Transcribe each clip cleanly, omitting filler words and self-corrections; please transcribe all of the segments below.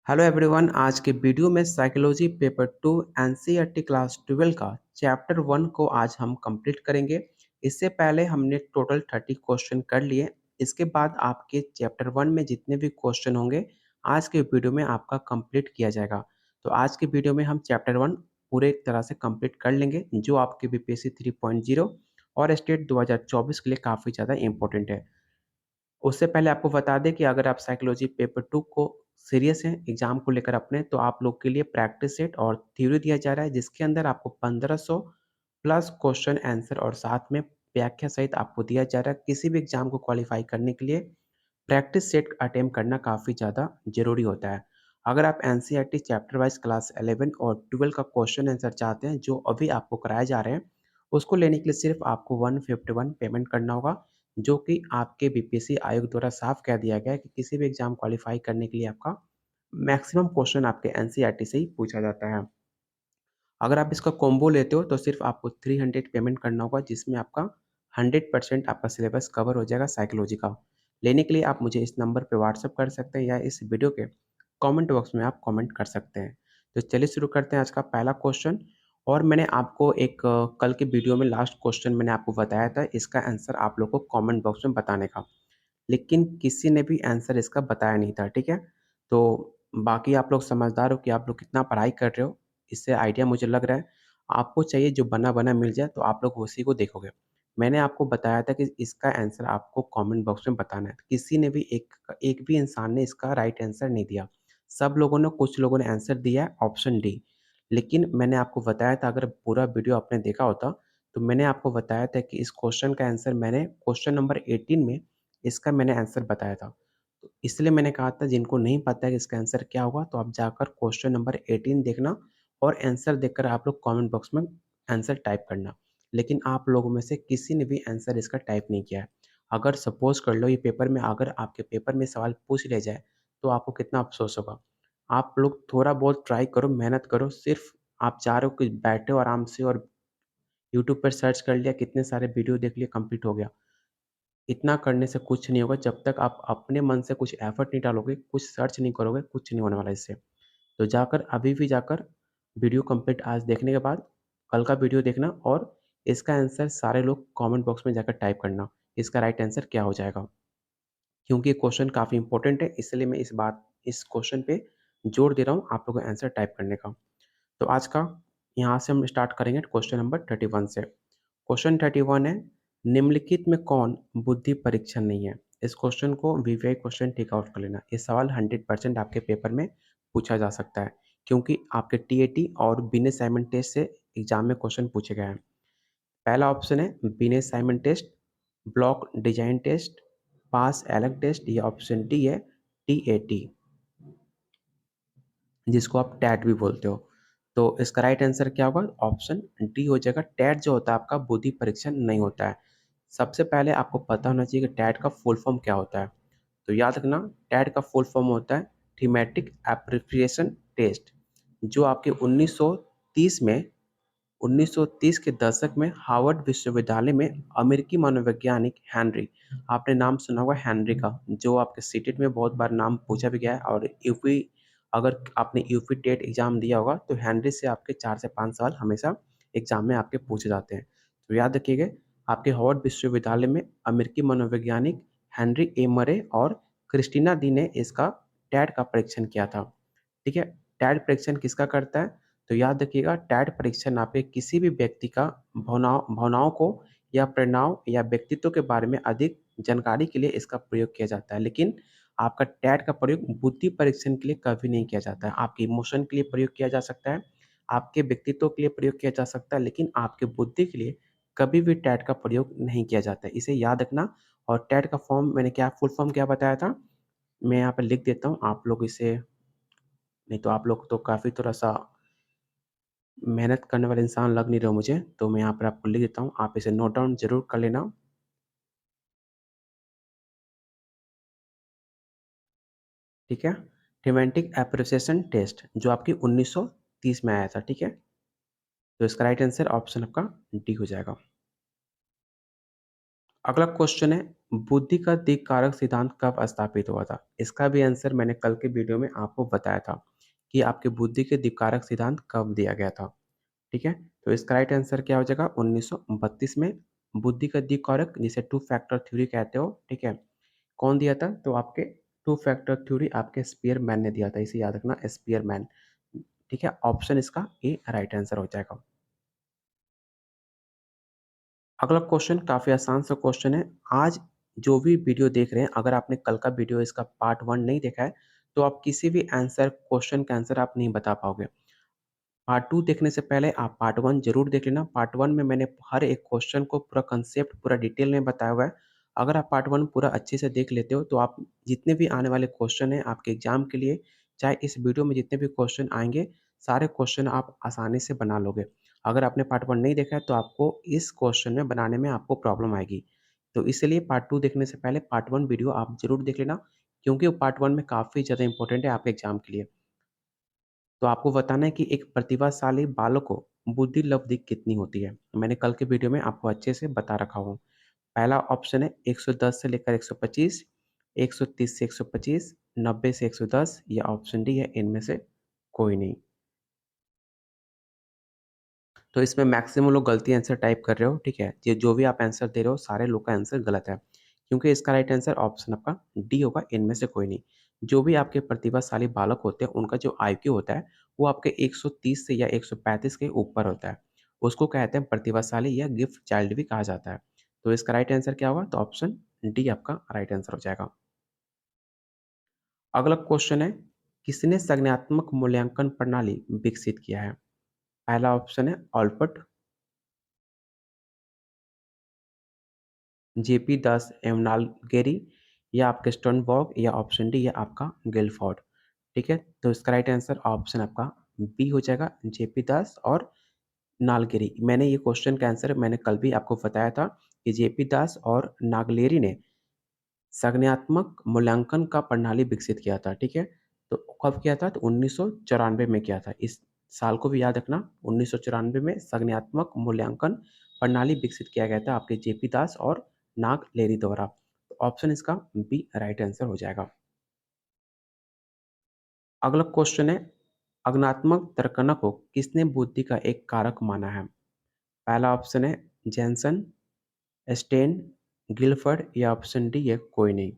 Hello everyone, आज के video में साइकोलॉजी पेपर 2 एनसीईआरटी क्लास 12 का चैप्टर 1 को आज हम कंप्लीट करेंगे। इससे पहले हमने टोटल 30 क्वेश्चन कर लिए। इसके बाद आपके चैप्टर 1 में जितने भी क्वेश्चन होंगे आज के वीडियो में आपका कंप्लीट किया जाएगा। तो आज के वीडियो में हम चैप्टर 1 पूरे तरह से कंप्लीट कर लेंगे, जो आपके बीपीएससी 3.0 और स्टेट 2024 के लिए काफ़ी ज़्यादा इंपॉर्टेंट है। उससे पहले आपको बता दें कि अगर आप साइकोलॉजी पेपर 2 को सीरियस हैं एग्ज़ाम को लेकर अपने, तो आप लोग के लिए प्रैक्टिस सेट और थ्योरी दिया जा रहा है, जिसके अंदर आपको 1500 प्लस क्वेश्चन आंसर और साथ में व्याख्या सहित आपको दिया जा रहा है। किसी भी एग्ज़ाम को क्वालिफाई करने के लिए प्रैक्टिस सेट अटेम्प्ट करना काफ़ी ज़्यादा ज़रूरी होता है। अगर आप एनसीईआरटी चैप्टर वाइज़ क्लास 11 और 12 का क्वेश्चन आंसर चाहते हैं, जो अभी आपको कराए जा रहे हैं, उसको लेने के लिए सिर्फ़ आपको 151 पेमेंट करना होगा, जो कि आपके बीपीएससी आयोग द्वारा साफ कह दिया गया है कि किसी भी एग्ज़ाम क्वालिफ़ाई करने के लिए आपका मैक्सिमम क्वेश्चन आपके एनसीईआरटी से ही पूछा जाता है। अगर आप इसका कॉम्बो लेते हो तो सिर्फ़ आपको 300 पेमेंट करना होगा, जिसमें आपका 100% आपका सिलेबस कवर हो जाएगा साइकोलॉजी का। लेने के लिए आप मुझे इस नंबर पे व्हाट्सएप कर सकते हैं या इस वीडियो के कमेंट बॉक्स में आप कमेंट कर सकते हैं। तो चलिए शुरू करते हैं आज का पहला क्वेश्चन। और मैंने आपको एक कल के वीडियो में लास्ट क्वेश्चन मैंने आपको बताया था इसका आंसर आप लोग को कमेंट बॉक्स में बताने का। लेकिन किसी ने भी आंसर इसका बताया नहीं था, ठीक है? तो बाकी आप लोग समझदार हो कि आप लोग कितना पढ़ाई कर रहे हो, इससे आइडिया मुझे लग रहा है। आपको चाहिए जो बना-बना मिल जाए तो आप लोग उसी को देखोगे। मैंने आपको बताया था कि इसका आंसर आपको कमेंट बॉक्स में बताना है। किसी ने भी एक एक भी इंसान ने इसका राइट आंसर नहीं दिया। सब लोगों ने कुछ लोगों ने आंसर दिया है ऑप्शन डी। लेकिन मैंने आपको बताया था, अगर पूरा वीडियो आपने देखा होता, तो मैंने आपको बताया था कि इस क्वेश्चन का आंसर मैंने क्वेश्चन नंबर 18 में इसका मैंने आंसर बताया था। तो इसलिए मैंने कहा था जिनको नहीं पता है कि इसका आंसर क्या होगा, तो आप जाकर क्वेश्चन नंबर 18 देखना और आंसर देखकर आप लोग कमेंट बॉक्स में आंसर टाइप करना। लेकिन आप लोगों में से किसी ने भी आंसर इसका टाइप नहीं किया है। अगर सपोज़ कर लो ये पेपर में अगर आपके पेपर में सवाल पूछ लिया जाए, तो आपको कितना अफ़सोस होगा। आप लोग थोड़ा बहुत ट्राई करो, मेहनत करो, सिर्फ़ आप चाह रहे हो कि बैठो आराम से और यूट्यूब पर सर्च कर लिया, कितने सारे वीडियो देख लिए, कंप्लीट हो गया। इतना करने से कुछ नहीं होगा, जब तक आप अपने मन से कुछ एफर्ट नहीं डालोगे, कुछ सर्च नहीं करोगे, कुछ नहीं होने वाला इससे। तो जाकर अभी भी जाकर वीडियो कंप्लीट आज देखने के बाद कल का वीडियो देखना और इसका आंसर सारे लोग कमेंट बॉक्स में जाकर टाइप करना, इसका राइट आंसर क्या हो जाएगा। क्योंकि ये क्वेश्चन काफ़ी इंपॉर्टेंट है, इसलिए मैं इस क्वेश्चन पे जोर दे रहा हूँ आप लोगों को आंसर टाइप करने का। तो आज का यहाँ से हम स्टार्ट करेंगे क्वेश्चन नंबर 31 से। क्वेश्चन 31 है, निम्नलिखित में कौन बुद्धि परीक्षण नहीं है? इस क्वेश्चन को वीवीआई क्वेश्चन टेक आउट कर लेना। ये सवाल 100% आपके पेपर में पूछा जा सकता है, क्योंकि आपके टीएटी और बिना असाइनमेंट टेस्ट से एग्जाम में क्वेश्चन पूछे गए हैं। पहला ऑप्शन है बिना assignment test, block design test, pass along test, या ऑप्शन डी है टीएटी, जिसको आप टैट भी बोलते हो। तो इसका राइट आंसर क्या होगा? ऑप्शन डी हो जाएगा। टैट जो होता है आपका बुद्धि परीक्षण नहीं होता है। सबसे पहले आपको पता होना चाहिए कि टैट का फुल फॉर्म क्या होता है। तो याद रखना, टैट का फुल फॉर्म होता है थीमेटिक एप्रिसिएशन टेस्ट, जो आपके 1930 में 1930 के दशक में हार्वर्ड विश्वविद्यालय में अमेरिकी मनोवैज्ञानिक हेनरी, आपने नाम सुना होगा हेनरी का, जो आपके सीटेट में बहुत बार नाम पूछा भी गया है, और यूपी, अगर आपने यूपी टेट एग्जाम दिया होगा तो हेनरी से आपके 4 से 5 सवाल हमेशा एग्जाम में आपके पूछे जाते हैं। तो याद रखिएगा, आपके हार्वर्ड विश्वविद्यालय में अमेरिकी मनोवैज्ञानिक हेनरी ए मरे और क्रिस्टीना दी ने इसका टैट का परीक्षण किया था। ठीक है, टैट परीक्षण किसका करता है? तो याद रखिएगा, टैट परीक्षण आपके किसी भी व्यक्ति का भावनाओं भावनाओं को या प्रेरणाओं या व्यक्तित्व के बारे में अधिक जानकारी के लिए इसका प्रयोग किया जाता है। लेकिन आपका टैट का प्रयोग बुद्धि परीक्षण के लिए कभी नहीं किया जाता है। आपके इमोशन के लिए प्रयोग किया जा सकता है, आपके व्यक्तित्व के लिए प्रयोग किया जा सकता है, लेकिन आपके बुद्धि के लिए कभी भी टैट का प्रयोग नहीं किया जाता है। इसे याद रखना। और टैट का फॉर्म मैंने क्या फुल फॉर्म क्या बताया था, मैं यहाँ पे लिख देता हूँ, आप लोग इसे, नहीं तो आप लोग तो काफ़ी थोड़ा-सा मेहनत करने वाले इंसान लग नहीं रहे हो मुझे, तो मैं यहाँ पर आपको लिख देता हूँ, आप इसे नोट डाउन ज़रूर कर लेना। ठीक है? थीमेटिक एप्रिसिएशन टेस्ट, जो आपकी 1930 में आया था, ठीक है? तो इसका राइट आंसर ऑप्शन आपका डी हो जाएगा। अगला क्वेश्चन है, बुद्धि का दिक् कारक सिद्धांत कब स्थापित हुआ था? इसका भी आंसर मैंने कल के वीडियो में आपको बताया था कि आपकी बुद्धि के दिक् कारक सिद्धांत कब दिया गया था, ठीक है? तो इसका राइट आंसर क्या हो जाएगा 1932 में बुद्धि का दिक् कारक जिसे टू फैक्टर थ्योरी कहते हो, ठीक है? कौन दिया था? तो आपके टू फैक्टर थ्योरी आपके स्पीयरमैन ने दिया था, इसे याद रखना स्पीयरमैन, ठीक है? ऑप्शन इसका ए राइट आंसर हो जाएगा। अगला क्वेश्चन काफ़ी आसान सा क्वेश्चन है। आज जो भी वीडियो देख रहे हैं, अगर आपने कल का वीडियो इसका पार्ट 1 नहीं देखा है, तो आप किसी भी क्वेश्चन का आंसर आप नहीं बता पाओगे। पार्ट 2 देखने से पहले आप पार्ट 1 ज़रूर देख लेना। पार्ट 1 में मैंने हर एक क्वेश्चन को पूरा कांसेप्ट पूरा डिटेल में बताया हुआ है। अगर आप पार्ट 1 पूरा अच्छे से देख लेते हो, तो आप जितने भी आने वाले क्वेश्चन हैं आपके एग्ज़ाम के लिए, चाहे इस वीडियो में जितने भी क्वेश्चन आएँगे, सारे क्वेश्चन आप आसानी से बना लोगे। अगर आपने पार्ट 1 नहीं देखा है, तो आपको इस क्वेश्चन में बनाने में आपको प्रॉब्लम आएगी। तो इसलिए पार्ट 2 देखने से पहले पार्ट 1 वीडियो आप ज़रूर देख लेना, क्योंकि वो पार्ट 1 में काफ़ी ज़्यादा इम्पोर्टेंट है आपके एग्ज़ाम के लिए। तो आपको बताना है कि एक प्रतिभाशाली बालक को बुद्धि लब्धि कितनी होती है। मैंने कल के वीडियो में आपको अच्छे से बता रखा हूँ। पहला ऑप्शन है 110 से लेकर 125, 130 से 125, 90 से 110 या ऑप्शन डी है इनमें से कोई नहीं। तो इसमें मैक्सिमम लोग गलती आंसर टाइप कर रहे हो, ठीक है? ये जो भी आप आंसर दे रहे हो, सारे लोग का आंसर गलत है, क्योंकि इसका राइट आंसर ऑप्शन आपका डी होगा, इनमें से कोई नहीं। जो भी आपके प्रतिभाशाली बालक होते हैं, उनका जो आईक्यू होता है, वो आपके 130 से या 135 के ऊपर होता है। उसको कहते हैं प्रतिभाशाली या गिफ्ट चाइल्ड भी कहा जाता है। तो इसका राइट आंसर क्या होगा? तो ऑप्शन डी आपका राइट आंसर हो जाएगा। अगला क्वेश्चन है, किसने संज्ञानात्मक मूल्यांकन प्रणाली विकसित किया है? पहला ऑप्शन है ऑल्पर्ट, जेपी दास एमनालगेरी या आपके स्टर्नबर्ग या ऑप्शन डी या आपका गिलफोर्ड, ठीक है? तो इसका राइट आंसर ऑप्शन आपका बी हो जाएगा, जेपी दास और नालगेरी। मैंने ये क्वेश्चन का आंसर मैंने कल भी आपको बताया था कि जेपी दास और नागलेरी ने संज्ञानात्मक मूल्यांकन का प्रणाली विकसित किया था, ठीक है? तो कब किया था? तो 1994 में किया था। इस साल को भी याद रखना, 1994 में संज्ञानात्मक मूल्यांकन प्रणाली विकसित किया गया था आपके जेपी दास और नाग लेरी द्वारा। तो ऑप्शन इसका बी राइट आंसर हो जाएगा। अगला क्वेश्चन है, अज्ञानात्मक तर्कना को किसने बुद्धि का एक कारक माना है? पहला ऑप्शन है जैनसन, स्टेन, गिलफर्ड या ऑप्शन डी है कोई नहीं।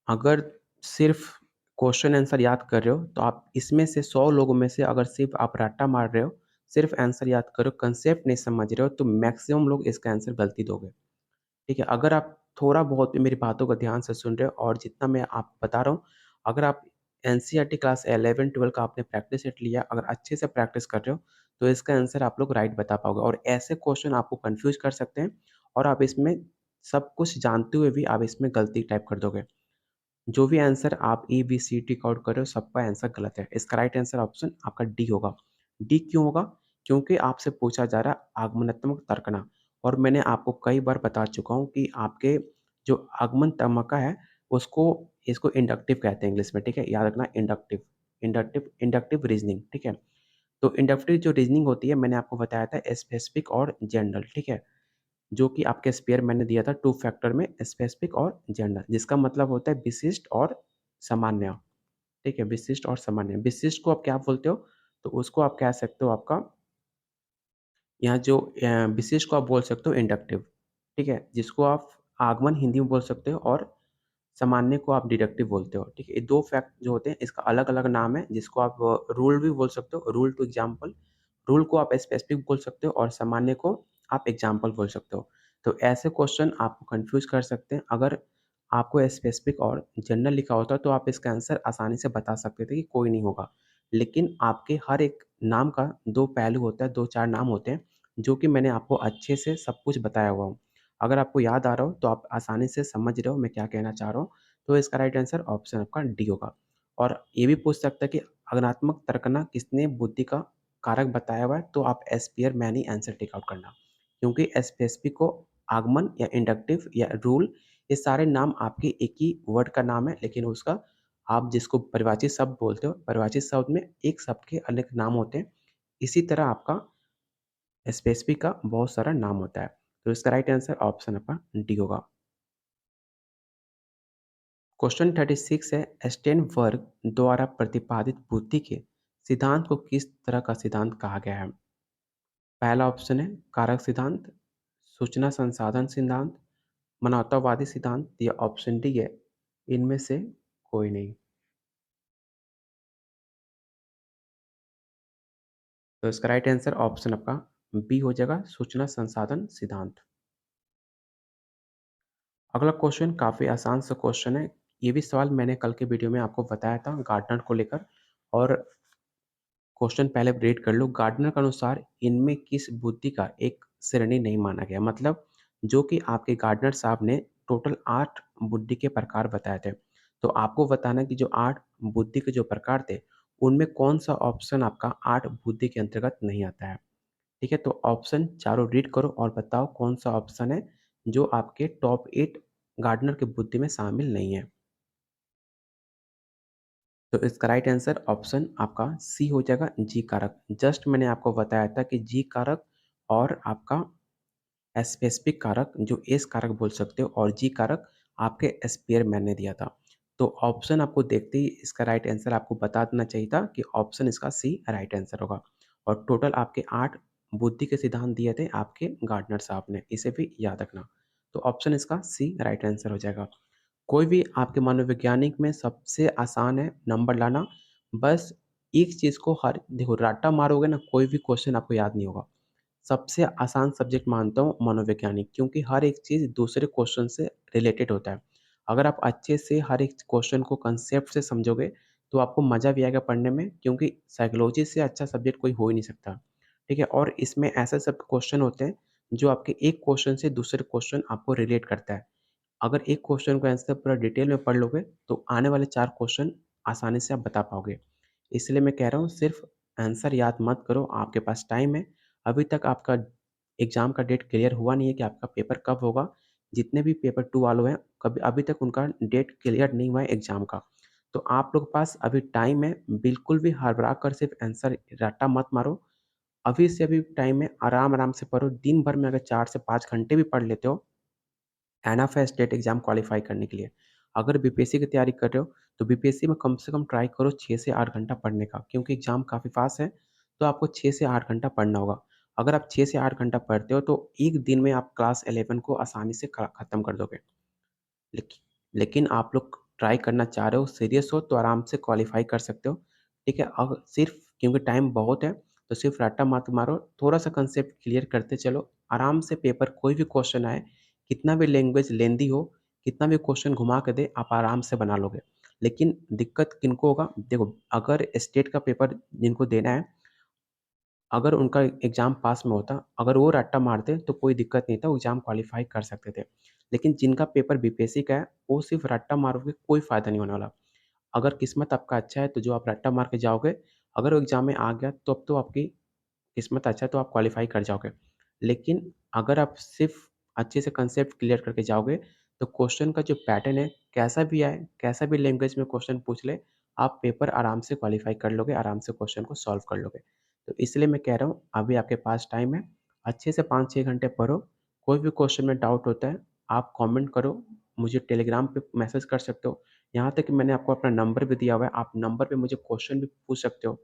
अगर सिर्फ़ क्वेश्चन आंसर याद कर रहे हो, तो आप इसमें से 100 लोगों में से अगर सिर्फ़ आप रट्टा मार रहे हो, सिर्फ़ आंसर याद करो, कांसेप्ट नहीं समझ रहे हो, तो मैक्सिमम लोग इसका आंसर गलती दोगे, ठीक है? अगर आप थोड़ा-बहुत भी मेरी बातों को ध्यान से सुन रहे हो और जितना मैं आप बता रहा हूँ, अगर आप एनसीईआरटी क्लास 11-12 का आपने प्रैक्टिस सेट लिया, अगर अच्छे से प्रैक्टिस कर रहे हो, तो इसका आंसर आप लोग राइट बता पाओगे और ऐसे क्वेश्चन आपको कन्फ्यूज़ कर सकते हैं और आप इसमें सब कुछ जानते हुए भी आप इसमें गलती टाइप कर दोगे। जो भी आंसर आप ए, बी, सी, डी कोड कर रहे हो, सबका आंसर गलत है। इसका राइट आंसर ऑप्शन आपका डी होगा। डी क्यों होगा? क्योंकि आपसे पूछा जा रहा है आगमनात्मक तर्कना और मैंने आपको कई बार बता चुका हूँ कि आपके जो आगमन तमका है, उसको इसको इंडक्टिव कहते हैं इंग्लिश में, ठीक है? याद रखना इंडक्टिव, इंडक्टिव इंडक्टिव रीज़निंग, ठीक है? तो इंडक्टिव जो रीज़निंग होती है, मैंने आपको बताया था स्पेसिफिक और जनरल, ठीक है? जो कि आपके स्पेयर मैंने दिया था 2 फैक्टर में स्पेसिफिक और जनरल, जिसका मतलब होता है विशिष्ट और सामान्य, ठीक है? विशिष्ट और सामान्य। विशिष्ट को आप क्या बोलते हो? तो उसको आप कह सकते हो आपका यहाँ जो विशेष को आप बोल सकते हो इंडक्टिव, ठीक है? जिसको आप आगमन हिंदी में बोल सकते हो और सामान्य को आप डिडक्टिव बोलते हो, ठीक है? ये 2 फैक्ट जो होते हैं इसका अलग-अलग नाम है जिसको आप रूल भी बोल सकते हो, रूल टू एग्ज़ाम्पल, रूल को आप स्पेसिफिक बोल सकते हो और सामान्य को आप एग्ज़ाम्पल बोल सकते हो। तो ऐसे क्वेश्चन आपको कन्फ्यूज़ कर सकते हैं। अगर आपको स्पेसिफिक और जनरल लिखा होता तो आप इसका आंसर आसानी से बता सकते थे कि कोई नहीं होगा। लेकिन आपके हर एक नाम का 2 पहलू होता है, 2-4 नाम होते हैं, जो कि मैंने आपको अच्छे से सब कुछ बताया हुआ हूँ। अगर आपको याद आ रहा हो, तो आप आसानी से समझ रहे हो मैं क्या कहना चाह रहा हूँ, तो इसका राइट आंसर ऑप्शन आपका डी होगा। और ये भी पूछ सकता है कि अग्नात्मक तर्कना किसने बुद्धि का कारक बताया हुआ है, तो आप स्पीयरमैन ही आंसर टिक आउट करना। क्योंकि स्पेसिफिक को आगमन या इंडक्टिव या रूल, ये सारे नाम आपके एक ही वर्ड का नाम है, लेकिन उसका आप जिसको परिभाषित शब्द बोलते हो, परिभाषित शब्द में एक शब्द के अनेक नाम होते हैं। इसी तरह आपका स्पेसिफिक का बहुत सारा नाम होता है। तो इसका राइट आंसर ऑप्शन आपका डी होगा। क्वेश्चन 36 है, स्टेनबर्ग द्वारा प्रतिपादित बुद्धि के सिद्धांत को किस तरह का सिद्धांत कहा गया है? पहला ऑप्शन है कारक सिद्धांत, सूचना संसाधन सिद्धांत, मानवतावादी सिद्धांत या ऑप्शन डी है इनमें से कोई नहीं। तो इसका राइट आंसर ऑप्शन आपका बी हो जाएगा, सूचना संसाधन सिद्धांत। अगला क्वेश्चन काफ़ी आसान सा क्वेश्चन है। ये भी सवाल मैंने कल के वीडियो में आपको बताया था गार्डनर को लेकर, और क्वेश्चन पहले रीड कर लो। गार्डनर के अनुसार इनमें किस बुद्धि का एक श्रेणी नहीं माना गया, मतलब जो कि आपके गार्डनर साहब ने टोटल 8 बुद्धि के प्रकार बताए थे। तो आपको बताना है कि जो 8 बुद्धि के जो प्रकार थे, उनमें कौन-सा ऑप्शन आपका 8 बुद्धि के अंतर्गत नहीं आता है। ठीक है? तो ऑप्शन चारों रीड करो और बताओ कौन-सा ऑप्शन है जो आपके टॉप 8 गार्डनर की बुद्धि में शामिल नहीं है। तो इसका राइट आंसर ऑप्शन आपका सी हो जाएगा, जी कारक। जस्ट मैंने आपको बताया था कि जी कारक और आपका स्पेसिफिक कारक जो एस कारक बोल सकते हो, और जी कारक आपके स्पेयरमैन ने दिया था। तो ऑप्शन आपको देखते ही इसका राइट आंसर आपको बता देना चाहिए था कि ऑप्शन इसका सी राइट आंसर होगा। और टोटल आपके 8 बुद्धि के सिद्धांत दिए थे आपके गार्डनर साहब ने, इसे भी याद रखना। तो ऑप्शन इसका सी राइट आंसर हो जाएगा। कोई भी आपके मनोवैज्ञानिक में सबसे आसान है नंबर लाना। बस एक चीज़ को हर देखो, रट्टा मारोगे ना कोई भी क्वेश्चन आपको याद नहीं होगा। सबसे आसान सब्जेक्ट मानता हूँ मनोवैज्ञानिक, क्योंकि हर एक चीज़ दूसरे क्वेश्चन से रिलेटेड होता है। अगर आप अच्छे से हर एक क्वेश्चन को कंसेप्ट से समझोगे, तो आपको मज़ा भी आएगा पढ़ने में, क्योंकि साइकोलॉजी से अच्छा सब्जेक्ट कोई हो ही नहीं सकता। ठीक है? और इसमें ऐसे सब क्वेश्चन होते हैं जो आपके एक क्वेश्चन से दूसरे क्वेश्चन आपको रिलेट करता है। अगर एक क्वेश्चन को आंसर पूरा डिटेल में पढ़ लोगे, तो आने वाले 4 क्वेश्चन आसानी से आप बता पाओगे। इसलिए मैं कह रहा हूँ सिर्फ़ आंसर याद मत करो, आपके पास टाइम है। अभी तक आपका एग्ज़ाम का डेट क्लियर हुआ नहीं है कि आपका पेपर कब होगा। जितने भी पेपर 2 वालों हैं, कभी अभी तक उनका डेट क्लियर नहीं हुआ है एग्ज़ाम का। तो आप लोग के पास अभी टाइम है, बिल्कुल भी हड़बड़ा कर सिर्फ़ आंसर रट्टा मत मारो। अभी से अभी टाइम है, आराम-आराम से पढ़ो। दिन भर में अगर 4 से 5 घंटे भी पढ़ लेते हो, एनफ है स्टेट एग्ज़ाम क्वालीफाई करने के लिए। अगर बीपीएससी की तैयारी कर रहे हो, तो बीपीएससी में कम से कम ट्राई करो 6 से 8 घंटा पढ़ने का, क्योंकि एग्ज़ाम काफ़ी फ़ास्ट है, तो आपको 6 से 8 घंटा पढ़ना होगा। अगर आप 6 से 8 घंटा पढ़ते हो, तो 1 दिन में आप क्लास 11 को आसानी से ख खत्म कर दोगे। लेकि लेकिन आप लोग ट्राई करना चाह रहे हो, सीरियस हो, तो आराम से क्वालीफाई कर सकते हो। ठीक है? अब सिर्फ़ क्योंकि टाइम बहुत है, तो सिर्फ़ रट्टा मत मारो, थोड़ा-सा कंसेप्ट क्लियर करते चलो। आराम से पेपर कोई भी क्वेश्चन आए, कितना भी लैंग्वेज लेंदी हो, कितना भी क्वेश्चन घुमा के दे, आप आराम से बना लोगे। लेकिन दिक्कत किनको होगा? देखो, अगर स्टेट का पेपर जिनको देना है, अगर उनका एग्ज़ाम पास में होता, अगर वो रट्टा मारते तो कोई दिक्कत नहीं था, वो एग्ज़ाम क्वालीफ़ाई कर सकते थे। लेकिन जिनका पेपर बीपीएससी का है, वो सिर्फ़ रट्टा मारोगे, कोई फ़ायदा नहीं होने वाला। अगर किस्मत आपका अच्छा है, तो जो आप रट्टा मार के जाओगे, अगर वो एग्ज़ाम में आ गया, तो अब तो आपकी किस्मत अच्छा है, तो आप क्वालीफ़ाई कर जाओगे। लेकिन अगर आप सिर्फ़ अच्छे से कंसेप्ट क्लियर करके जाओगे, तो क्वेश्चन का जो पैटर्न है, कैसा भी आए, कैसा भी लैंग्वेज में क्वेश्चन पूछ ले, आप पेपर आराम से क्वालीफ़ाई कर लोगे, आराम से क्वेश्चन को सॉल्व कर लोगे। तो इसलिए मैं कह रहा हूँ, अभी आपके पास टाइम है, अच्छे से 5-6 घंटे पढ़ो। कोई भी क्वेश्चन में डाउट होता है, आप कमेंट करो, मुझे टेलीग्राम पे मैसेज कर सकते हो। यहाँ तक कि मैंने आपको अपना नंबर भी दिया हुआ है, आप नंबर पे मुझे क्वेश्चन भी पूछ सकते हो।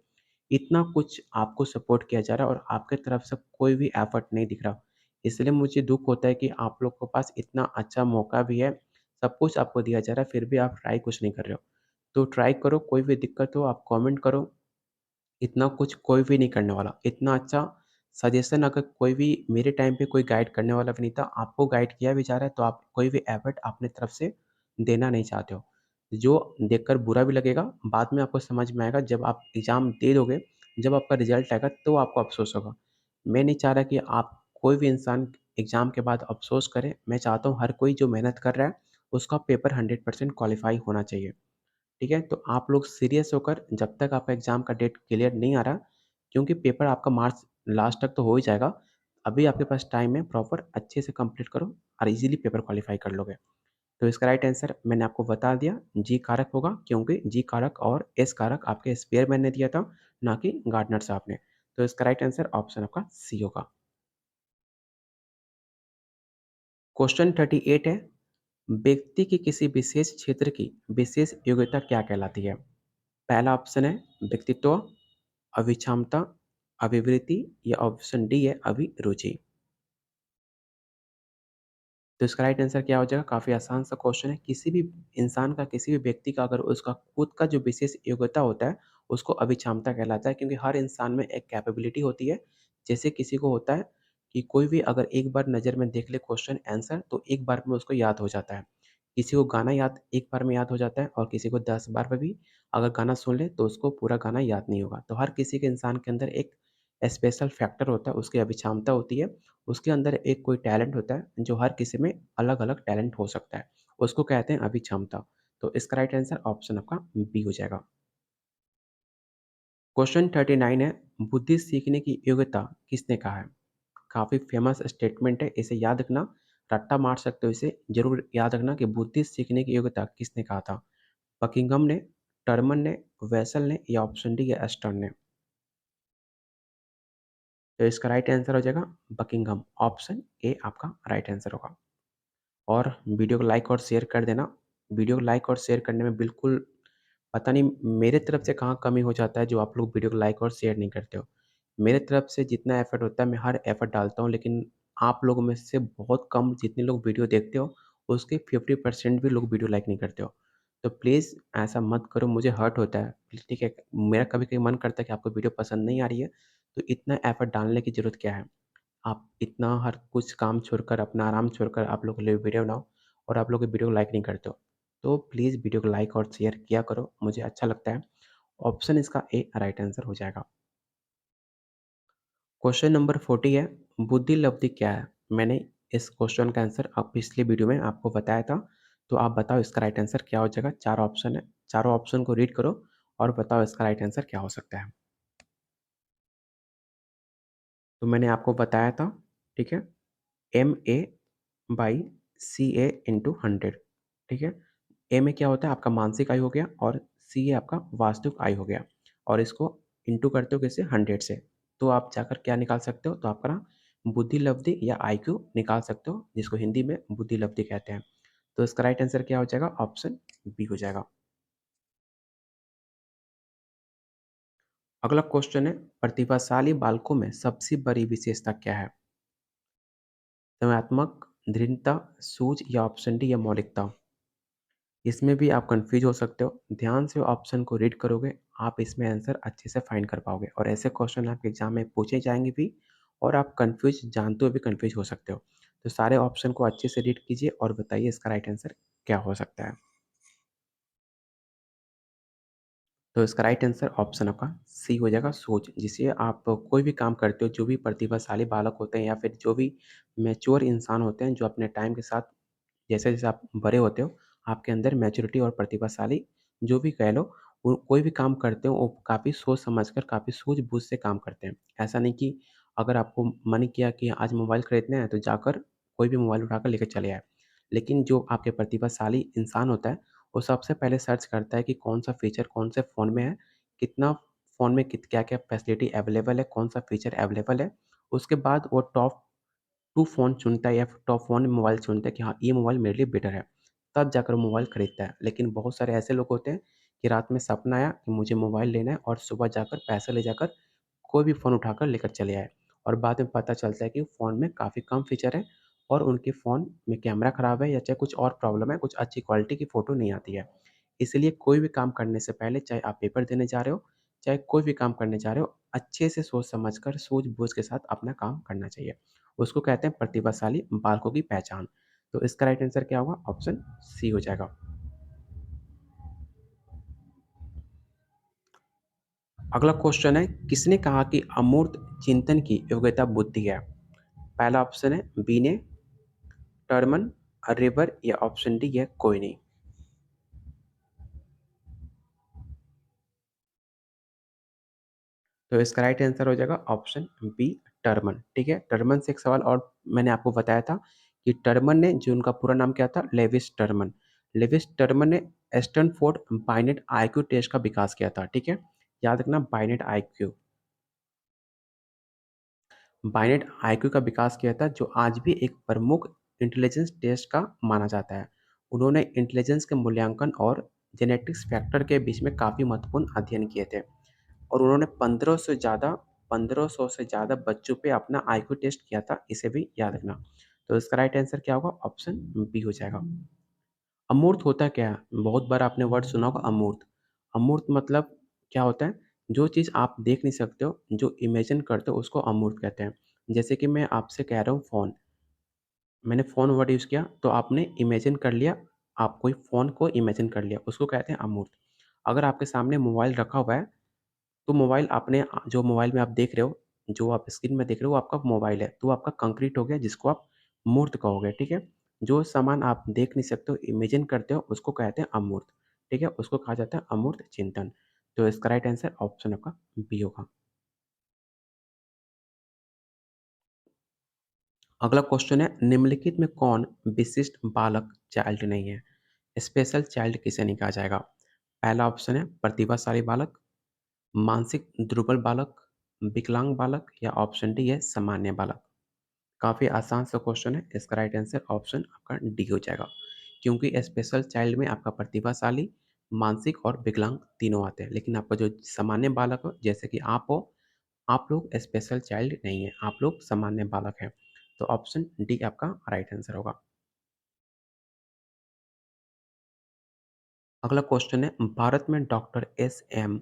इतना कुछ आपको सपोर्ट किया जा रहा है और आपके तरफ से कोई भी एफर्ट नहीं दिख रहा। इसलिए मुझे दुःख होता है कि आप लोग के पास इतना अच्छा मौका भी है, सब कुछ आपको दिया जा रहा है, फिर भी आप ट्राई कुछ नहीं कर रहे हो। तो ट्राई करो, कोई भी दिक्कत हो आप कमेंट करो, इतना कुछ कोई भी नहीं करने वाला। इतना अच्छा सजेशन अगर कोई भी मेरे टाइम पे कोई गाइड करने वाला भी नहीं था, आपको गाइड किया भी जा रहा है, तो आप कोई भी एफर्ट अपनी तरफ से देना नहीं चाहते हो। जो देखकर बुरा भी लगेगा, बाद में आपको समझ में आएगा जब आप एग्ज़ाम दे दोगे, जब आपका रिज़ल्ट आएगा तो आपको अफ़सोस होगा। मैं नहीं चाह रहा कि आप कोई भी इंसान एग्ज़ाम के बाद अफ़सोस करे, मैं चाहता हूँ हर कोई जो मेहनत कर रहा है, उसका पेपर 100% क्वालीफ़ाई होना चाहिए। ठीक है? तो आप लोग सीरियस होकर जब तक आपका एग्ज़ाम का डेट क्लियर नहीं आ रहा, क्योंकि पेपर आपका मार्च लास्ट तक तो हो ही जाएगा। अभी आपके पास टाइम है, प्रॉपर अच्छे से कंप्लीट करो और ईज़िली पेपर क्वालीफ़ाई कर लोगे। तो इसका राइट आंसर मैंने आपको बता दिया, जी कारक होगा, क्योंकि जी कारक और एस कारक आपके स्पेयरमैन ने दिया था, ना कि गार्डनर साहब ने। तो इसका राइट आंसर ऑप्शन आपका सी होगा। क्वेश्चन 38 है, व्यक्ति की किसी विशेष क्षेत्र की विशेष योग्यता क्या कहलाती है? पहला ऑप्शन है व्यक्तित्व, अभिक्षमता, अभिवृत्ति या ऑप्शन डी है अभिरुचि। तो इसका राइट आंसर क्या हो जाएगा? काफ़ी आसान सा क्वेश्चन है। किसी भी इंसान का, किसी भी व्यक्ति का अगर उसका खुद का जो विशेष योग्यता होता है, उसको अभिक्षमता कहलाता है, क्योंकि हर इंसान में एक कैपेबिलिटी होती है। जैसे किसी को होता है कि कोई भी अगर एक बार नज़र में देख ले क्वेश्चन आंसर, तो एक बार में उसको याद हो जाता है। किसी को गाना याद एक बार में याद हो जाता है और किसी को 10 बार में भी अगर गाना सुन ले तो उसको पूरा गाना याद नहीं होगा। तो हर किसी के इंसान के अंदर एक स्पेशल फैक्टर होता है, उसकी अभिक्षमता होती है। उसके अंदर एक कोई टैलेंट होता है, जो हर किसी में अलग-अलग टैलेंट हो सकता है। उसको कहते हैं अभिक्षमता। तो इसका राइट आंसर ऑप्शन आपका बी हो जाएगा। क्वेश्चन 39 है, बुद्धि सीखने की योग्यता किसने कहा है? काफ़ी फेमस स्टेटमेंट है, इसे याद रखना, रट्टा मार सकते हो इसे, ज़रूर याद रखना कि बुद्धि सीखने की योग्यता किसने कहा था? बकिंघम ने, टर्मन ने, वेसल ने या ऑप्शन डी है एस्टर्न ने? तो इसका राइट आंसर हो जाएगा बकिंघम, ऑप्शन ए आपका राइट आंसर होगा। और वीडियो को लाइक और शेयर कर देना। वीडियो को लाइक और शेयर करने में बिल्कुल पता नहीं मेरे तरफ से कहाँ कमी हो जाता है जो आप लोग वीडियो को लाइक और शेयर नहीं करते हो। मेरे तरफ से जितना एफ़र्ट होता है मैं हर एफ़र्ट डालता हूँ, लेकिन आप लोगों में से बहुत कम जितने लोग वीडियो देखते हो उसके 50% भी लोग वीडियो लाइक नहीं करते हो। तो प्लीज़ ऐसा मत करो, मुझे हर्ट होता है। ठीक है, मेरा कभी-कभी मन करता है कि आपको वीडियो पसंद नहीं आ रही है, तो इतना एफ़र्ट डालने की ज़रूरत क्या है? आप इतना हर कुछ काम छोड़कर, अपना आराम छोड़कर आप लोग के लिए वीडियो बनाओ और आप लोग वीडियो को लाइक नहीं करते हो। तो प्लीज़ वीडियो को लाइक और शेयर किया करो, मुझे अच्छा लगता है। ऑप्शन इसका ए राइट आंसर हो जाएगा। क्वेश्चन नंबर 40 है, बुद्धि लब्धि क्या है? मैंने इस क्वेश्चन का आंसर पिछली वीडियो में आपको बताया था, तो आप बताओ इसका राइट आंसर क्या हो जाएगा? 4 ऑप्शन है, चारों ऑप्शन को रीड करो और बताओ इसका राइट आंसर क्या हो सकता है? तो मैंने आपको बताया था, ठीक है? MA बाई CA इंटू 100, ठीक है? ए में क्या होता है आपका मानसिक आयु हो गया और सी ए आपका वास्तविक आयु हो गया और इसको इंटू करते हो किससे 100 से, तो आप जाकर क्या निकाल सकते हो, तो आपका ना बुद्धि लब्धि या आईक्यू निकाल सकते हो, जिसको हिंदी में बुद्धि लब्धि कहते हैं। तो इसका राइट आंसर क्या हो जाएगा? ऑप्शन बी हो जाएगा। अगला क्वेश्चन है, प्रतिभाशाली बालकों में सबसे बड़ी विशेषता क्या है? संज्ञानात्मक, दृढ़ता, सूझ या ऑप्शन डी या मौलिकता? इसमें भी आप कन्फ्यूज़ हो सकते हो। ध्यान से ऑप्शन को रीड करोगे, आप इसमें आंसर अच्छे से फाइंड कर पाओगे और ऐसे क्वेश्चन आपके एग्ज़ाम में पूछे जाएँगे भी और आप कन्फ्यूज़ जानते हुए भी कन्फ्यूज़ हो सकते हो। तो सारे ऑप्शन को अच्छे से रीड कीजिए और बताइए इसका राइट आंसर क्या हो सकता है। तो इसका राइट आंसर ऑप्शन आपका सी हो जाएगा, सोच। जिससे आप कोई भी काम करते हो, जो भी प्रतिभाशाली बालक होते हैं या फिर जो भी मैच्योर इंसान होते हैं, जो अपने टाइम के साथ जैसे-जैसे आप बड़े होते हो, आपके अंदर मैच्योरिटी और प्रतिभाशाली जो भी कह लो, वो कोई भी काम करते हो, वो काफ़ी सोच समझकर, काफ़ी सूझ-बूझ से काम करते हैं। ऐसा नहीं कि अगर आपको मन किया कि आज मोबाइल खरीदना है, तो जाकर कोई भी मोबाइल उठाकर लेकर चले आए। लेकिन जो आपके प्रतिभाशाली इंसान होता है, वो सबसे पहले सर्च करता है कि कौन-सा फ़ीचर कौन से फ़ोन में है, कितना फ़ोन में क्या-क्या फैसिलिटी अवेलेबल है, कौन-सा फ़ीचर अवेलेबल है। उसके बाद वो टॉप 2 फ़ोन चुनता है या फिर टॉप 1 मोबाइल चुनता है कि हाँ, ये मोबाइल मेरे लिए बेटर है, तब जाकर वो मोबाइल खरीदता है। लेकिन बहुत सारे ऐसे लोग होते हैं कि रात में सपना आया कि मुझे मोबाइल लेना है और सुबह जाकर पैसा ले जाकर कोई भी फ़ोन उठाकर लेकर चले आए और बाद में पता चलता है कि फ़ोन में काफ़ी कम फ़ीचर है और उनके फ़ोन में कैमरा ख़राब है या चाहे कुछ और प्रॉब्लम है, कुछ अच्छी क्वालिटी की फ़ोटो नहीं आती है। इसलिए कोई भी काम करने से पहले, चाहे आप पेपर देने जा रहे हो, चाहे कोई भी काम करने जा रहे हो, अच्छे से सोच समझकर, सूझ-बूझ के साथ अपना काम करना चाहिए। उसको कहते हैं प्रतिभाशाली बालकों की पहचान। तो इसका राइट आंसर क्या होगा? ऑप्शन सी हो जाएगा। अगला क्वेश्चन है, किसने कहा कि अमूर्त चिंतन की योग्यता बुद्धि है? पहला ऑप्शन है बी ने, टर्मन, रिवर या ऑप्शन डी है कोई नहीं। तो इसका राइट आंसर हो जाएगा ऑप्शन बी, टर्मन। ठीक है, टर्मन से एक सवाल और मैंने आपको बताया था कि टर्मन ने, जो उनका पूरा नाम क्या था, लेविस टर्मन। लेविस टर्मन ने स्टैनफोर्ड बाइनेट आईक्यू टेस्ट का विकास किया था। ठीक है, याद रखना बाइनेट आईक्यू। बाइनेट आईक्यू का विकास किया था, जो आज भी एक प्रमुख इंटेलिजेंस टेस्ट का माना जाता है। उन्होंने इंटेलिजेंस के मूल्यांकन और जेनेटिक्स फैक्टर के बीच में काफ़ी महत्वपूर्ण अध्ययन किए थे और उन्होंने 1500 से ज़्यादा बच्चों पे अपना आईक्यू टेस्ट किया था, इसे भी याद रखना। तो इसका राइट आंसर क्या होगा? ऑप्शन बी हो जाएगा। अमूर्त होता क्या है? बहुत बार आपने वर्ड सुना होगा अमूर्त। अमूर्त मतलब क्या होता है? जो चीज़ आप देख नहीं सकते हो, जो इमेजिन करते हो उसको अमूर्त कहते हैं। जैसे कि मैं आपसे कह रहा हूँ फ़ोन, मैंने फ़ोन वर्ड यूज़ किया तो आपने इमेजिन कर लिया, आप कोई फ़ोन को इमेजिन कर लिया, उसको कहते हैं अमूर्त। अगर आपके सामने मोबाइल रखा हुआ है, तो मोबाइल आपने जो मोबाइल में आप देख रहे हो, जो आप स्क्रीन में देख रहे हो वो आपका मोबाइल है, तो वो आपका कंक्रीट हो गया जिसको आप मूर्त कहोगे, ठीक है? जो सामान आप देख नहीं सकते हो, इमेजिन करते हो उसको कहते हैं अमूर्त, ठीक है? उसको कहा जाता है अमूर्त चिंतन। तो इसका राइट आंसर ऑप्शन आपका बी होगा। अगला क्वेश्चन है निम्नलिखित में कौन विशिष्ट बालक चाइल्ड नहीं है? स्पेशल चाइल्ड किसे नहीं कहा जाएगा? पहला ऑप्शन है प्रतिभाशाली बालक, मानसिक दुर्बल बालक, विकलांग बालक या ऑप्शन डी है सामान्य बालक। काफ़ी आसान सा क्वेश्चन है, इसका राइट आंसर ऑप्शन आपका डी हो जाएगा। क्योंकि स्पेशल चाइल्ड में आपका प्रतिभाशाली, मानसिक और विकलांग तीनों आते हैं, लेकिन आपका जो सामान्य बालक हो जैसे कि आप हो, आप लोग स्पेशल चाइल्ड नहीं हैं, आप लोग सामान्य बालक हैं। तो ऑप्शन डी आपका राइट आंसर होगा। अगला क्वेश्चन है भारत में डॉक्टर एस एम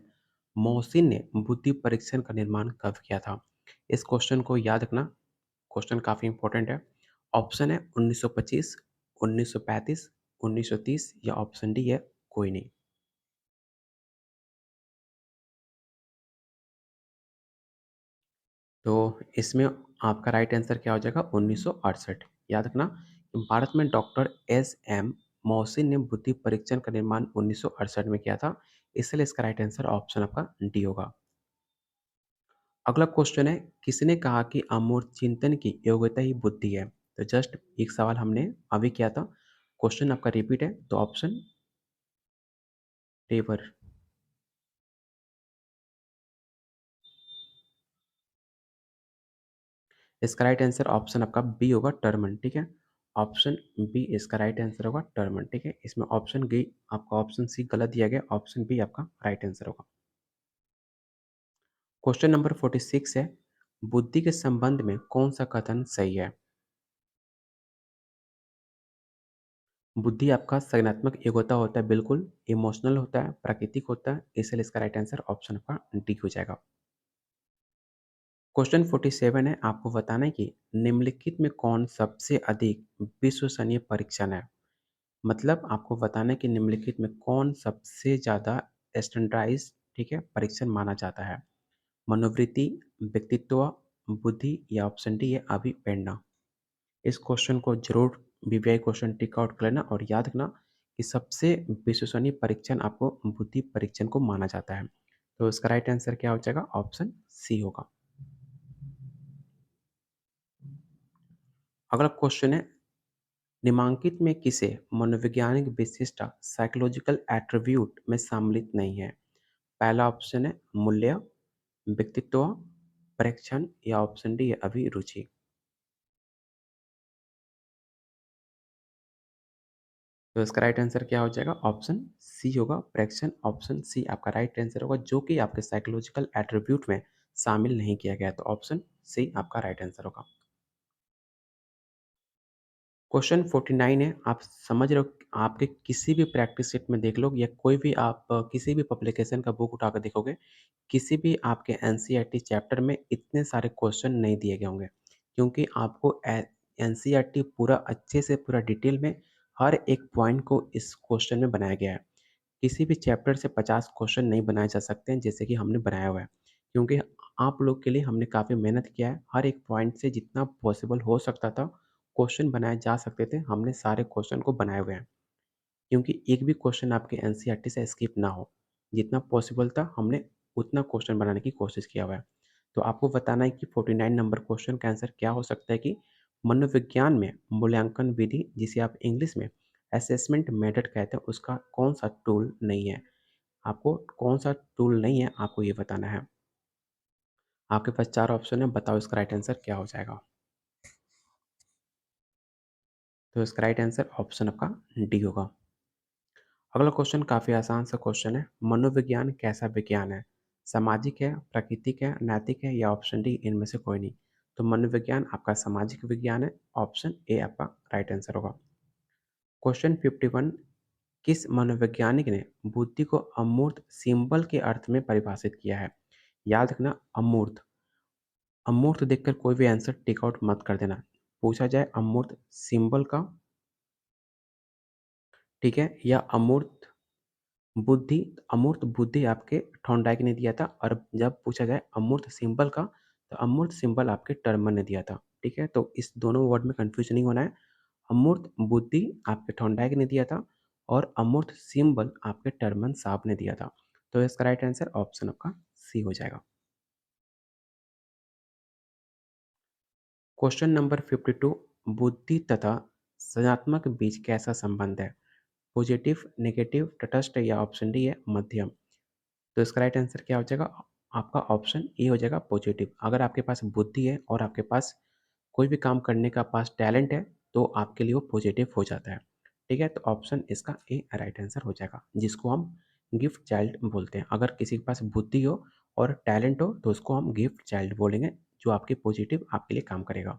मोहसिन ने बुद्धि परीक्षण का निर्माण कब किया था? इस क्वेश्चन को याद रखना, क्वेश्चन काफ़ी इंपॉर्टेंट है। ऑप्शन है 1925, 1935, 1930 या ऑप्शन डी है कोई नहीं। तो इसमें आपका राइट आंसर क्या हो जाएगा? 1968। याद रखना भारत में डॉक्टर एस एम मोहसिन ने बुद्धि परीक्षण का निर्माण 1968 में किया था, इसलिए इसका राइट आंसर ऑप्शन आपका डी होगा। अगला क्वेश्चन है किसने कहा कि अमूर्त चिंतन की योग्यता ही बुद्धि है? तो जस्ट एक सवाल हमने अभी किया था, क्वेश्चन आपका रिपीट है, तो ऑप्शन टेबर। इसका राइट आंसर ऑप्शन आपका बी होगा टर्मन, ठीक है? ऑप्शन बी इसका राइट आंसर होगा टर्मन, ठीक है? इसमें ऑप्शन डी आपका ऑप्शन सी गलत दिया गया, ऑप्शन बी आपका राइट आंसर होगा। क्वेश्चन नंबर 46 है बुद्धि के संबंध में कौन सा कथन सही है? बुद्धि आपका संज्ञानात्मक योग्यता होता है, बिल्कुल इमोशनल होता है, प्राकृतिक होता है, इसलिए इसका राइट आंसर ऑप्शन आपका डी हो जाएगा। क्वेश्चन 47 है आपको बताना है कि निम्नलिखित में कौन सबसे अधिक विश्वसनीय परीक्षण है? मतलब आपको बताना है कि निम्नलिखित में कौन सबसे ज़्यादा स्टैंडर्डाइज़्ड, ठीक है, परीक्षण माना जाता है? मनोवृत्ति, व्यक्तित्व, बुद्धि या ऑप्शन डी है अभिप्रेरणा। इस क्वेश्चन को ज़रूर वीवीआई क्वेश्चन टिक आउट कर लेना और याद रखना कि सबसे विश्वसनीय परीक्षण आपको बुद्धि परीक्षण को माना जाता है। तो इसका राइट आंसर क्या हो जाएगा? ऑप्शन सी होगा। अगला क्वेश्चन है निम्नलिखित में किसे मनोवैज्ञानिक विशिष्टता साइकोलॉजिकल एट्रीब्यूट में सम्मिलित नहीं है? पहला ऑप्शन है मूल्य, व्यक्तित्व, परीक्षण या ऑप्शन डी है अभिरुचि। तो इसका राइट आंसर क्या हो जाएगा? ऑप्शन सी होगा परीक्षण, ऑप्शन सी आपका राइट आंसर होगा जो कि आपके साइकोलॉजिकल एट्रीब्यूट में शामिल नहीं किया गया, तो ऑप्शन सी आपका राइट आंसर होगा। क्वेश्चन 49 है, आप समझ रहे हो आपके किसी भी प्रैक्टिस सेट में देख लो या कोई भी आप किसी भी पब्लिकेशन का बुक उठाकर देखोगे, किसी भी आपके एनसीईआरटी चैप्टर में इतने सारे क्वेश्चन नहीं दिए गए होंगे क्योंकि आपको एनसीईआरटी पूरा अच्छे से पूरा डिटेल में हर एक पॉइंट को इस क्वेश्चन में बनाया गया है। किसी भी चैप्टर से 50 क्वेश्चन नहीं बनाए जा सकते हैं जैसे कि हमने बनाया हुआ है क्योंकि आप लोग के लिए हमने काफ़ी मेहनत किया है, हर एक पॉइंट से जितना पॉसिबल हो सकता था क्वेश्चन बनाए जा सकते थे, हमने सारे क्वेश्चन को बनाए हुए हैं क्योंकि एक भी क्वेश्चन आपके एनसीईआरटी से स्किप ना हो। जितना पॉसिबल था हमने उतना क्वेश्चन बनाने की कोशिश किया हुआ है। तो आपको बताना है कि 49 नंबर क्वेश्चन का आंसर क्या हो सकता है कि मनोविज्ञान में मूल्यांकन विधि जिसे आप इंग्लिश में असेसमेंट मेथड कहते हैं उसका कौन सा टूल नहीं है? आपको कौन सा टूल नहीं है आपको ये बताना है। आपके पास 4 ऑप्शन है, बताओ इसका राइट आंसर क्या हो जाएगा? तो इसका राइट आंसर ऑप्शन आपका डी होगा। अगला क्वेश्चन काफ़ी आसान सा क्वेश्चन है। मनोविज्ञान कैसा विज्ञान है? सामाजिक है, प्राकृतिक है, नैतिक है या ऑप्शन डी इनमें से कोई नहीं? तो मनोविज्ञान आपका सामाजिक विज्ञान है, ऑप्शन ए आपका राइट आंसर होगा। क्वेश्चन 51, किस मनोवैज्ञानिक ने बुद्धि को अमूर्त सिंबल के अर्थ में परिभाषित किया है? याद रखना अमूर्त, अमूर्त देखकर कोई भी आंसर टिक आउट मत कर देना। पूछा जाए अमूर्त सिंबल का, ठीक है, या अमूर्त बुद्धि, अमूर्त बुद्धि आपके थॉर्नडाइक ने दिया था, और जब पूछा जाए अमूर्त सिंबल का, तो अमूर्त सिंबल आपके टर्मन ने दिया था। ठीक है, तो इस दोनों वर्ड में कंफ्यूज नहीं होना है। अमूर्त बुद्धि आपके थॉर्नडाइक ने दिया था और अमूर्त सिंबल आपके टर्मन साहब ने दिया था। तो इसका राइट आंसर ऑप्शन आपका सी हो जाएगा। क्वेश्चन नंबर 52, बुद्धि तथा सृजनात्मक बीच कैसा संबंध है? पॉजिटिव, नेगेटिव, तटस्थ या ऑप्शन डी है मध्यम? तो इसका राइट आंसर क्या हो जाएगा? आपका ऑप्शन ए हो जाएगा पॉजिटिव। अगर आपके पास बुद्धि है और आपके पास कोई भी काम करने का पास टैलेंट है, तो आपके लिए वो पॉजिटिव हो जाता है। ठीक है, तो ऑप्शन इसका ए राइट आंसर हो जाएगा, जिसको हम गिफ्ट चाइल्ड बोलते हैं। अगर किसी के पास बुद्धि हो और टैलेंट हो, तो उसको हम गिफ्ट चाइल्ड बोलेंगे, जो आपके पॉजिटिव आपके लिए काम करेगा।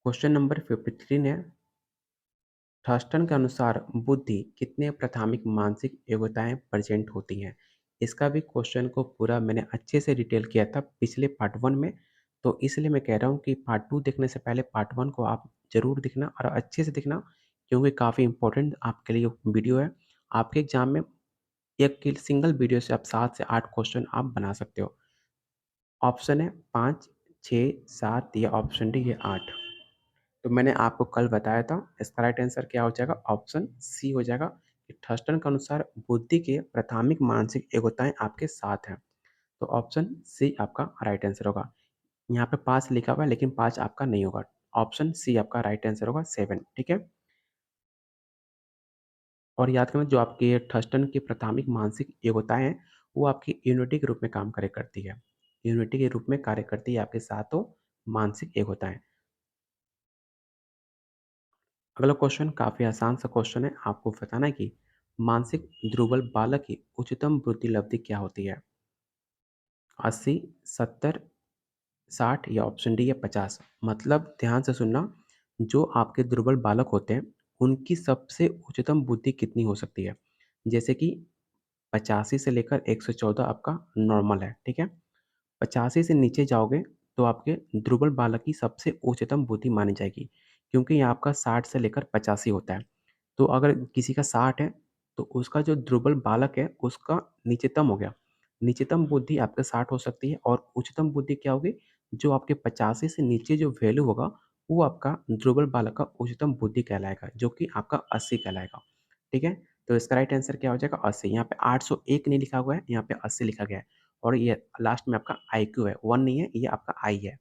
क्वेश्चन नंबर 53 ने, थर्स्टन के अनुसार बुद्धि कितने प्राथमिक मानसिक योग्यताएं प्रेजेंट होती हैं? इसका भी क्वेश्चन को पूरा मैंने अच्छे से डिटेल किया था पिछले पार्ट 1 में, तो इसलिए मैं कह रहा हूँ कि पार्ट 2 देखने से पहले पार्ट 1 को आप ज़रूर देखना और अच्छे से देखना, क्योंकि काफ़ी इंपॉर्टेंट आपके लिए वीडियो है। आपके एग्जाम में एक सिंगल वीडियो से आप 7 से 8 क्वेश्चन आप बना सकते हो। ऑप्शन है 5, 6, 7 या ऑप्शन डी है 8। तो मैंने आपको कल बताया था, इसका राइट आंसर क्या हो जाएगा? ऑप्शन सी हो जाएगा कि थर्स्टन के अनुसार बुद्धि के प्राथमिक मानसिक योग्यताएं आपके साथ हैं। तो ऑप्शन सी आपका राइट आंसर होगा। यहाँ पे 5 लिखा हुआ है, लेकिन 5 आपका नहीं होगा। ऑप्शन सी आपका राइट आंसर होगा 7। ठीक है, और याद करना, जो आपके थर्स्टन की प्राथमिक मानसिक योग्यताएं हैं, वो आपकी यूनिटी के रूप में काम कार्य करती है। यूनिटी के रूप में कार्य करती है आपके सातों मानसिक योग्यताएं। अगला क्वेश्चन काफ़ी आसान सा क्वेश्चन है। आपको बताना है कि मानसिक दुर्बल बालक की उच्चतम बुद्धि लब्धि क्या होती है? 80, 70, 60 या ऑप्शन डी है 50? मतलब ध्यान से सुनना, जो आपके दुर्बल बालक होते हैं, उनकी सबसे उच्चतम बुद्धि कितनी हो सकती है? जैसे कि 85 से लेकर 114 आपका नॉर्मल है, ठीक है? 85 से नीचे जाओगे तो आपके दुर्बल बालक की सबसे उच्चतम बुद्धि मानी जाएगी, क्योंकि यहाँ आपका 60 से लेकर 85 होता है। तो अगर किसी का 60 है, तो उसका जो दुर्बल बालक है, उसका नीचतम हो गया। नीचतम बुद्धि आपके 60 हो सकती है, और उच्चतम बुद्धि क्या होगी? जो आपके 85 से नीचे जो वैल्यू होगा, वो आपका दुर्बल बालक का उच्चतम बुद्धि कहलाएगा, जो कि आपका 80 कहलाएगा। ठीक है? तो इसका राइट आंसर क्या हो जाएगा? 80। यहाँ पे 801 नहीं लिखा हुआ है, यहाँ पे 80 लिखा गया है। और ये लास्ट में आपका आईक्यू है, 1 नहीं है, ये आपका आई है।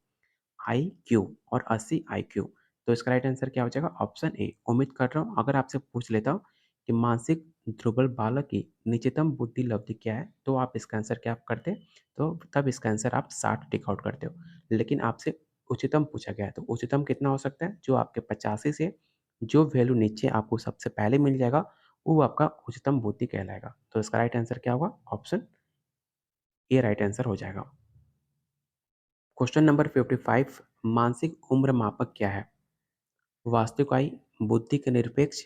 आईक्यू और 80 आईक्यू। तो इसका राइट आंसर क्या हो जाएगा? Option A. उम्मीद कर रहा हूँ, अगर आपसे पूछ लेता हूँ कि मानसिक दुर्बल बालक की निचतम बुद्धि लब्धि क्या है, तो आप इसका आंसर क्या करते? तो तब इसका आंसर आप 60 टिक आउट करते हो। लेकिन आपसे उच्चतम पूछा गया है, तो उच्चतम कितना हो सकता है? जो आपके 85 से जो वैल्यू नीचे आपको सबसे पहले मिल जाएगा, वो आपका उच्चतम बुद्धि कहलाएगा। तो इसका राइट आंसर क्या होगा? ऑप्शन ए राइट आंसर हो जाएगा। क्वेश्चन नंबर 55, मानसिक उम्र मापक क्या है? वास्तविक आयु, बुद्धि के निरपेक्ष?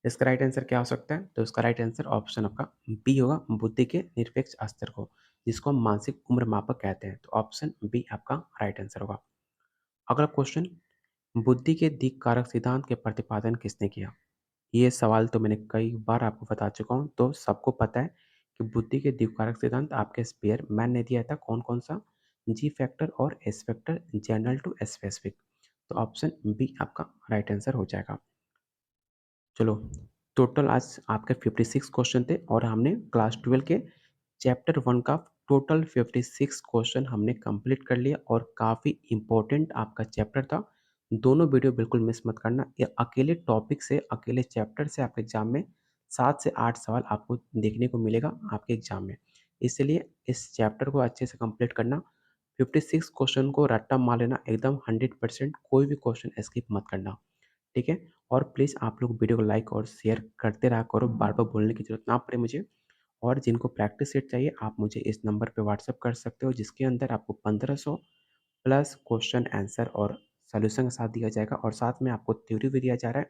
इसका राइट आंसर क्या हो सकता है? तो इसका राइट आंसर ऑप्शन आपका बी होगा, बुद्धि के निरपेक्ष स्तर को, जिसको हम मानसिक उम्र मापक कहते हैं। तो ऑप्शन बी आपका राइट आंसर होगा। अगला क्वेश्चन, बुद्धि के दिक् कारक सिद्धांत के प्रतिपादन किसने किया? ये सवाल तो मैंने कई बार आपको बता चुका हूँ, तो सबको पता है कि बुद्धि के दिक् कारक सिद्धांत आपके स्पेयर मैन ने दिया था। कौन कौन सा? जी फैक्टर और S factor, general to specific. तो ऑप्शन बी आपका राइट आंसर हो जाएगा। चलो, टोटल आज आपके 56 क्वेश्चन थे, और हमने क्लास 12 के चैप्टर 1 का टोटल 56 क्वेश्चन हमने कंप्लीट कर लिया, और काफ़ी इम्पोर्टेंट आपका चैप्टर था। दोनों वीडियो बिल्कुल मिस मत करना। ये अकेले टॉपिक से, अकेले चैप्टर से आपके एग्जाम में 7 से 8 सवाल आपको देखने को मिलेगा आपके एग्जाम में। इसलिए इस चैप्टर को अच्छे से कंप्लीट करना। 56 क्वेश्चन को रट्टा मार लेना एकदम 100%, कोई भी क्वेश्चन स्किप मत करना, ठीक है? और प्लीज़ आप लोग वीडियो को लाइक और शेयर करते रहा करो, बार-बार बोलने की ज़रूरत ना पड़े मुझे। और जिनको प्रैक्टिस सेट चाहिए आप मुझे इस नंबर पे व्हाट्सएप कर सकते हो, जिसके अंदर आपको 1500 प्लस क्वेश्चन आंसर और सॉल्यूशन के साथ दिया जाएगा और साथ में आपको थ्योरी भी दिया जा रहा है।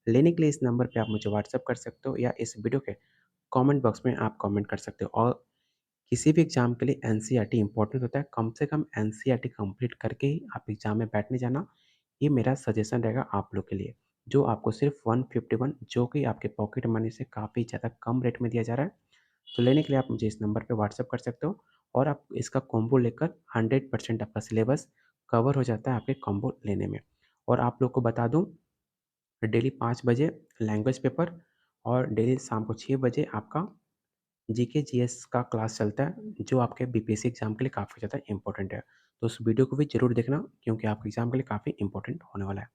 लेने के लिए इस नंबर पे आप मुझे व्हाट्सएप कर सकते हो या इस वीडियो के कमेंट बॉक्स में आप कमेंट कर सकते हो। और किसी भी एग्ज़ाम के लिए एनसीईआरटी इम्पोर्टेंट होता है, कम से कम एनसीईआरटी कंप्लीट करके ही आप एग्ज़ाम में बैठने जाना, ये मेरा सजेशन रहेगा आप लोग के लिए। जो आपको सिर्फ़ 151, जो कि आपके पॉकेट मनी से काफ़ी ज़्यादा कम रेट में दिया जा रहा है। तो लेने के लिए आप मुझे इस नंबर पे व्हाट्सएप कर सकते हो और आप इसका कॉम्बो लेकर 100% आपका सिलेबस कवर हो जाता है आपके कॉम्बो लेने में। और आप लोग को बता दूँ, डेली 5 बजे लैंग्वेज पेपर और डेली शाम को 6 बजे आपका जीके जीएस का क्लास चलता है, जो आपके बीपीएससी एग्ज़ाम के लिए काफ़ी ज़्यादा इम्पोर्टेंट है। तो उस वीडियो को भी ज़रूर देखना, क्योंकि आपके एग्ज़ाम के लिए काफ़ी इम्पोर्टेंट होने वाला है।